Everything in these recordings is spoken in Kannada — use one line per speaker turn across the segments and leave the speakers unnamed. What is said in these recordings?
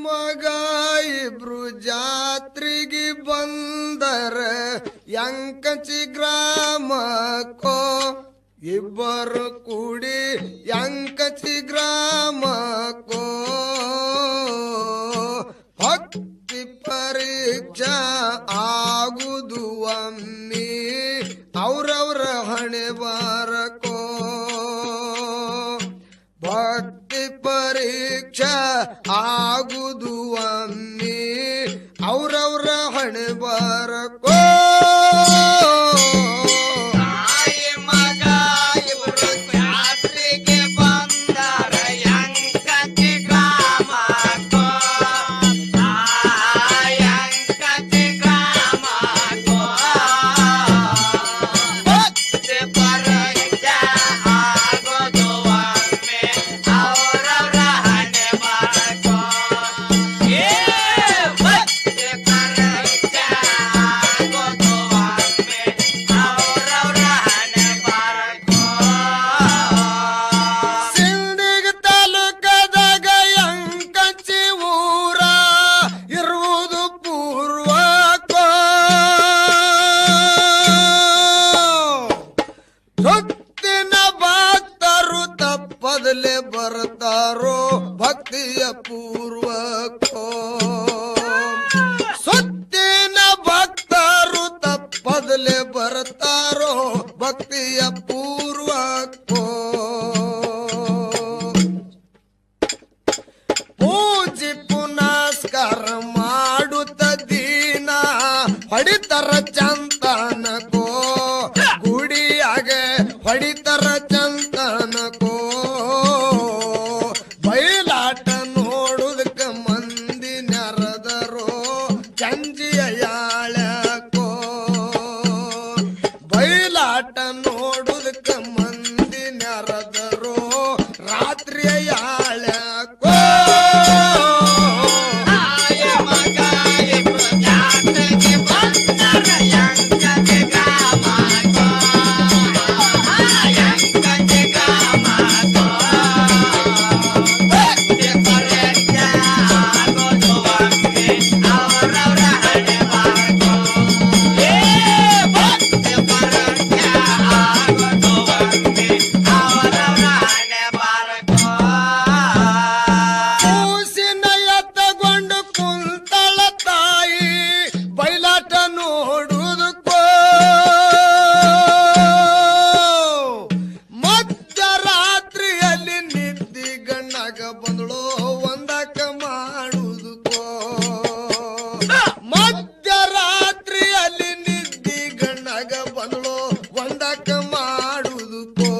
ಮಗ ಇಬ್ರು ಜಾತ್ರೆಗೆ ಬಂದರ ಯಂಕಚಿ ಗ್ರಾಮಕ್ಕೋ ಇಬ್ಬರು ಕೂಡಿ ಯಂಕಚಿ ಗ್ರಾಮಕ್ಕೋ ಭಕ್ತಿ ಪರೀಕ್ಷಾ ಆಗುದು ಒಮ್ಮೆ ಅವ್ರವ್ರ ಹಣೆ ಬಾರಕೋ ಭಕ್ತಿ ಪರೀಕ್ಷಾ ಆಗುದು ಒಮ್ಮೆ ಅವ್ರವ್ರ ಹಣೆ ಬಾರಕೋ ಬರ್ತಾರೋ ಭಕ್ತಿಯ ಪೂರ್ವಕೋ ಸುತ್ತಿನ ಭಕ್ತರು ತಪ್ಪದಲೆ ಬರ್ತಾರೋ ಭಕ್ತಿಯ ಪೂರ್ವಕೋ ಪೂಜಿ ಪುನಸ್ಕಾರ ಮಾಡುತ್ತ ದೀನ ಹೊಡಿತರ ಚಂತನಕೋ ಗುಡಿಯಾಗ ಹೊಡಿತರ ಚಂತನಕೋ ಬಯಲಾಟ ನೋಡುದಕ್ಕ ಮಂದಿ ನೆರೆದರೋ ಚಂಜಿಯ ಯಾಳಕೋ ಬಯಲಾಟ ನೋಡುದಕ್ಕ ಮಂದಿ ನೆರೆದರೋ ರಾತ್ರಿಯ ಯಾಳಕೋ ಬಂದಳೋ ಒಂದಕ್ಕ ಮಾಡುವುದಕ್ಕೋ ಮಧ್ಯರಾತ್ರಿಯಲ್ಲಿ ನಿದ್ದಿ ಗಣ್ಣಗ ಬಂದಳೋ ಒಂದಕ್ಕ ಮಾಡುವುದಕ್ಕೋ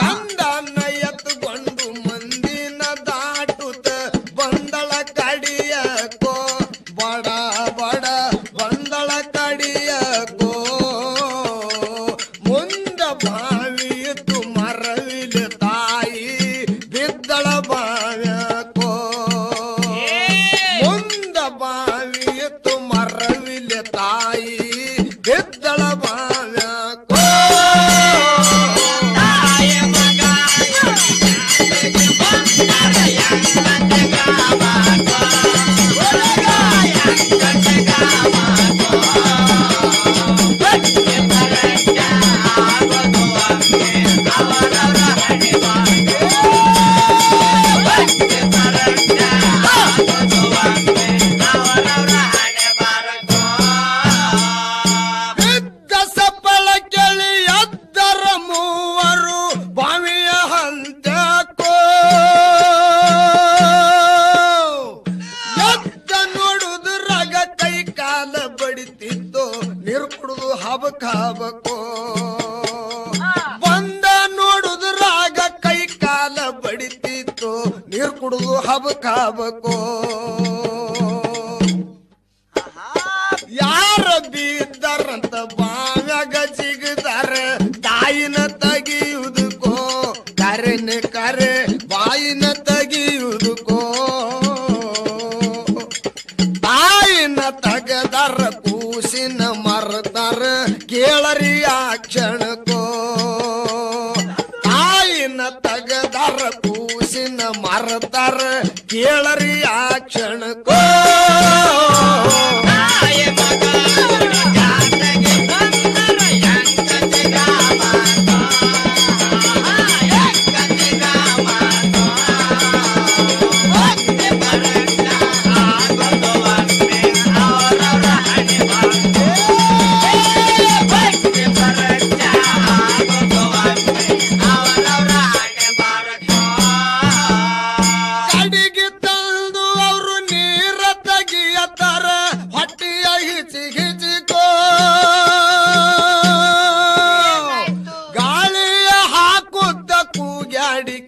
ಕಂದನ್ನ ಎತ್ತುಕೊಂಡು ಮಂದಿನ ದಾಟುತ್ತ ಬಂದಳ ಕಡಿಯಕ್ಕೋ ಬಡ ಬಡ ಬಂದಳ ಕಡಿಯಕ್ಕೋ ಮುಂದ ಬಾವಿ ಮರವಿಲೆ ತಾಯಿ ಬಿದ್ದಳ ಬಾವ್ಯಕೋ ಮುಂದ ಬಾವಿ ಎತ್ತು ಮರವಿಲೆ ತಾಯಿ ಬಿದ್ದಳ ಬಾವ್ಯಕೋ ನೀರು ಕುಡಿದು ಹಬಕೋ ಬಂದ ನೋಡುದು ರಾಗ ಕೈ ಕಾಲ ಬಡಿತಿತ್ತು ನೀರು ಕುಡಿದು ಹಬಕೋ ಯಾರ ಬಿದ್ದಾರಂತ ಬಾವ್ಯಾಗ ಜಿಗದಾರ ತಾಯಿನ ತೆಗಿಯುವುದಕ್ಕೋ ಕರೆನೆ ಕರೆ ಬಾಯಿನ ತೆಗಿಯುವುದಕ್ಕೋ ತಾಯಿನ ತಗದಾರ ಕೂಸಿನ ಮರತಾರ ಕೇಳರಿ ಆ ಕ್ಷಣಕ್ಕೋ ತಾಯಿನ ತಗದ ತೆಗದಾರ ಕೂಸಿನ ಮಾರತಾರ ಕೇಳರಿ ಆ ಕ್ಷಣಕ್ಕೋ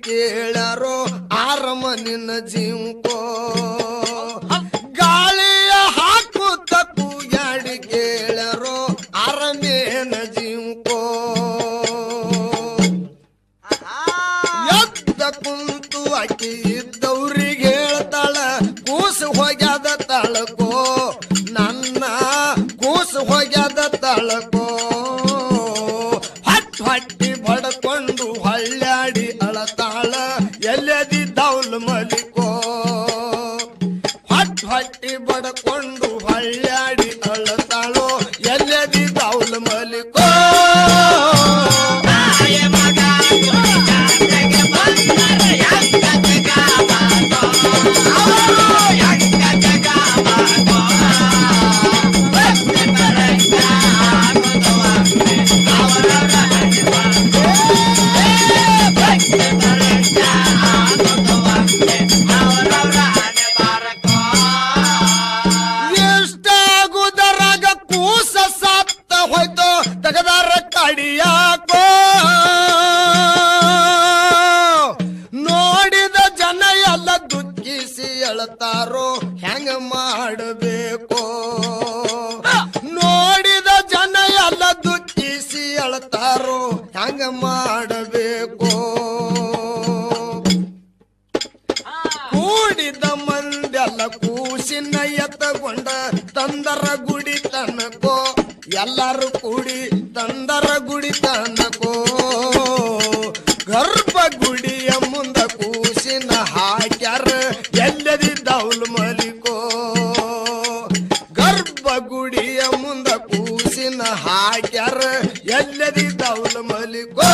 ಕೇಳರೋ ಆರಮನಿನ ಜೀವಕೋ ಗಾಳಿಯ ಹಾಕುತ್ತ ಕೂಗಾಡಿ ಕೇಳರೋ ಆರಮೇನ ಜೀವಕೋ ಎದ್ದ ಕುಂತು ಅಕ್ಕಿ ಇದ್ದವ್ರಿಗೆ ಹೇಳ್ತಾಳ ಕೂಸು ಹೋಗ್ಯಾದ ತಳಕೋ ನನ್ನ ಕೂಸು ಹೋಗ್ಯಾದ ತಳಕೋ ಹೊಟ್ಟಿ ಬಡ್ಕೊಂಡು ಹಳ್ಳಾಡಿ ಅಳತಾಳ ಎಲ್ಲದಿ ದೌಲ್ ಮಲಿಕೋ ಹೊಟ್ಟಿ ಬಡ್ಕೊಂಡು ಹಳ್ಳಾಡಿ ಅಳತಾಳೋ ಎಲ್ಲದಿ ದೌಲ್ ಮಲಿಕೋ ತಗದಾರ ಕಡಿಯಾಕೋ ನೋಡಿದ ಜನ ಎಲ್ಲ ದುಃಖಿಸಿ ಅಳತಾರೋ ಹೆಂಗ ಮಾಡಬೇಕೋ ನೋಡಿದ ಜನ ಎಲ್ಲ ದುಃಖಿಸಿ ಅಳತಾರೋ ಹೆಂಗ ಮಾಡಬೇಕೋ ಕೂಡಿದ ಮಂದೆಲ್ಲ ಕೂಸಿನ ಎತ್ತಗೊಂಡ ತಂದರ ಗುಡಿ ತನಕೋ ಎಲ್ಲರೂ ಕೂಡಿ ತಂದರ ಗುಡಿ ತನಕೋ ಗರ್ಭ ಗುಡಿಯ ಮುಂದ ಕೂಸಿನ ಹಾಕ್ಯಾರ ಎಲ್ಲದಿ ದೌಲ್ ಮಲಿಕೋ ಗರ್ಭ ಗುಡಿಯ ಮುಂದ ಕೂಸಿನ ಹಾಕ್ಯಾರ ಎಲ್ಲದಿ ದೌಲ್ ಮಲಿಕೋ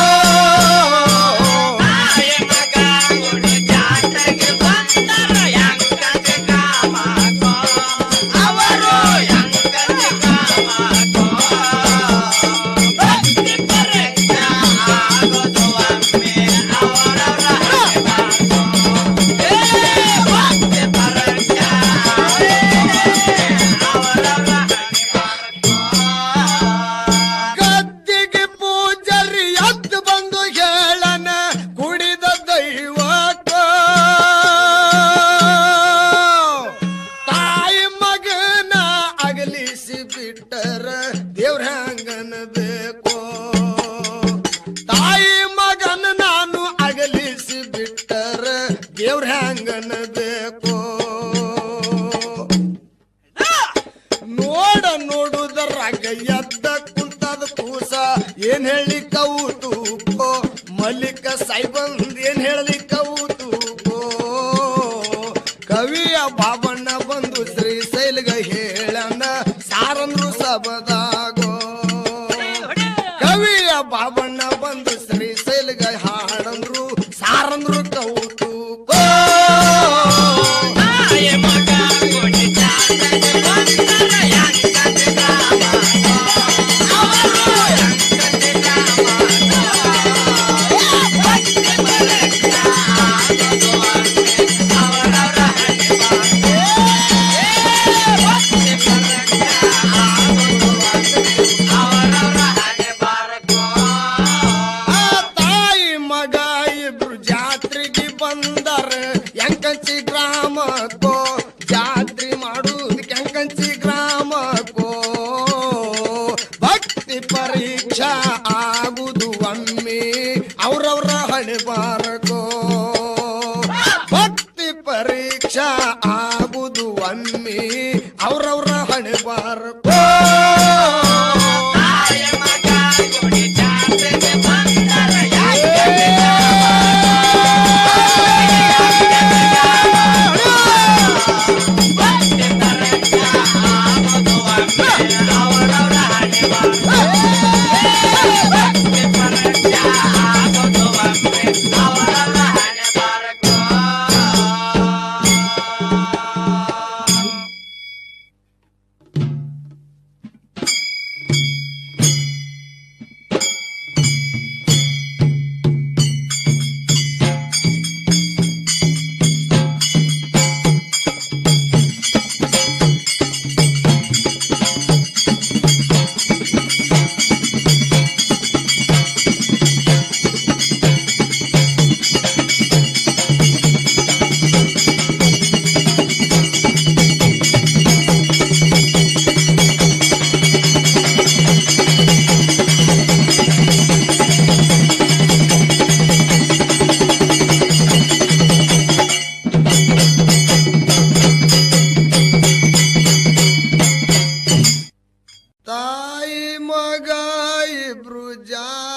ಬಿಟ್ಟರ ದೇವ್ರ ಹಂಗನ ಬೇಕೋ ತಾಯಿ ಮಗನ ನಾನು ಅಗಲಿಸಿ ಬಿಟ್ಟರ ದೇವ್ರ ಹಂಗನ ಬೇಕೋ ನೋಡುದರಾಗ ಎದ್ದ ಕುಂತದ ಕೂಸ ಏನ್ ಹೇಳಿ ಕೌತುಕೋ ಮಲ್ಲಿಕ ಸಾಯ್ಬಂದ್ ಏನ್ ಹೇಳಲಿ ಕೌತುಕೋ ಕವಿಯ ಬಾಬಣ್ಣ ಬಂದು ಶ್ರೀಶೈಲ್ಗ ಹೇಳನ ಸಾರಂದ್ರು ಸಬದಾಗೋ ಕವಿಯ ಬಾಬಣ್ಣ ಬಂದು ಶ್ರೀಶೈಲ್ಗ ಹಾಡಂದ್ರು ಸಾರಂದ್ರು ಕೌತುಕೋ ಎಂಕಂಚಿ ಗ್ರಾಮಕ್ಕೋ ಜಾತ್ರೆ ಮಾಡುವುದು ಕೆಂಕಂಚಿ ಗ್ರಾಮಕ್ಕೋ ಭಕ್ತಿ ಪರೀಕ್ಷಾ ಆಗುದು ಒಮ್ಮೆ ಅವ್ರವ್ರ ಹಣೆ ಬಾರಕೋ ಭಕ್ತಿ ಪರೀಕ್ಷಾ ಆಗುದು ಒಮ್ಮೆ ಅವ್ರವ್ರ ಹಣೆ ಬಾರಕೋ ಇಬ್ರು ಜಾಣ